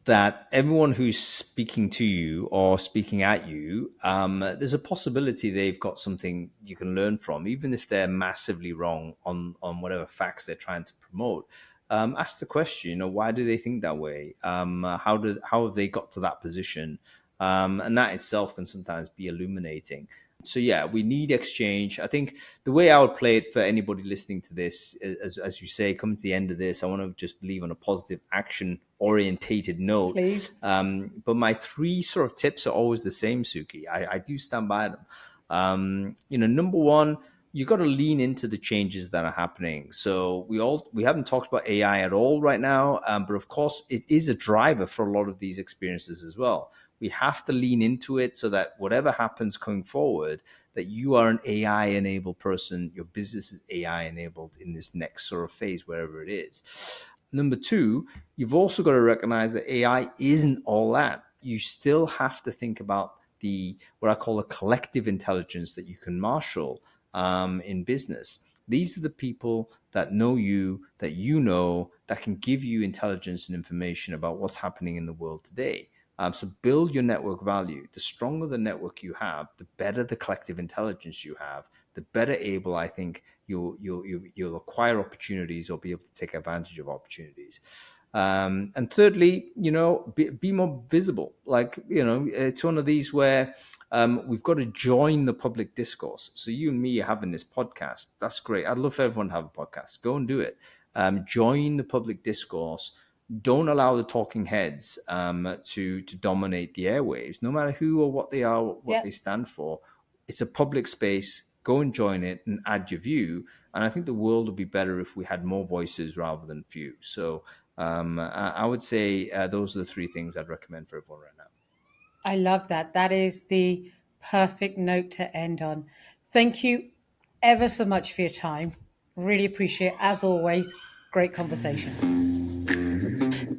that everyone who's speaking to you or speaking at you, there's a possibility they've got something you can learn from, even if they're massively wrong on whatever facts they're trying to promote. Ask the question, why do they think that way? How have they got to that position? And that itself can sometimes be illuminating. So yeah, we need exchange. I think the way I would play it for anybody listening to this, as you say, coming to the end of this, I want to just leave on a positive action-orientated note. Please. But my 3 sort of tips are always the same, Suky. I do stand by them. Number 1, you got to lean into the changes that are happening. So we haven't talked about AI at all right now, but of course it is a driver for a lot of these experiences as well. We have to lean into it so that whatever happens going forward, that you are an AI-enabled person, your business is AI-enabled in this next sort of phase, wherever it is. Number 2, you've also got to recognize that AI isn't all that. You still have to think about what I call a collective intelligence that you can marshal in business. These are the people that know you, that that can give you intelligence and information about what's happening in the world today. So build your network value. The stronger the network you have, the better the collective intelligence you have, the better able, I think, you'll acquire opportunities or be able to take advantage of opportunities. And thirdly, be more visible. Like, it's one of these where we've got to join the public discourse. So you and me are having this podcast. That's great. I'd love for everyone to have a podcast. Go and do it. Join the public discourse. Don't allow the talking heads to dominate the airwaves, no matter who or what they are, what they stand for. It's a public space. Go and join it and add your view. And I think the world would be better if we had more voices rather than few. So I would say those are the 3 things I'd recommend for everyone right now. I love that. That is the perfect note to end on. Thank you ever so much for your time. Really appreciate it. As always, great conversation.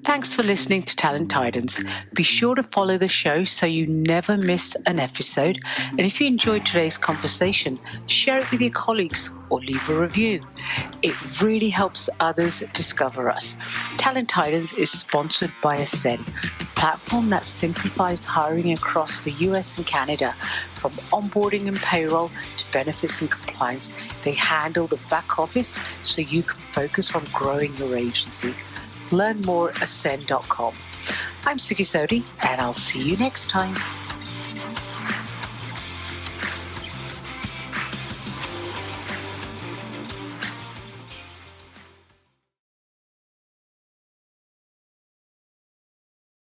Thanks for listening to Talent Titans. Be sure to follow the show so you never miss an episode. And if you enjoyed today's conversation, share it with your colleagues or leave a review. It really helps others discover us. Talent Titans is sponsored by Ascend, the platform that simplifies hiring across the US and Canada. From onboarding and payroll to benefits and compliance, they handle the back office so you can focus on growing your agency. Learn more at ascend.com. I'm Suky Sodhi, and I'll see you next time.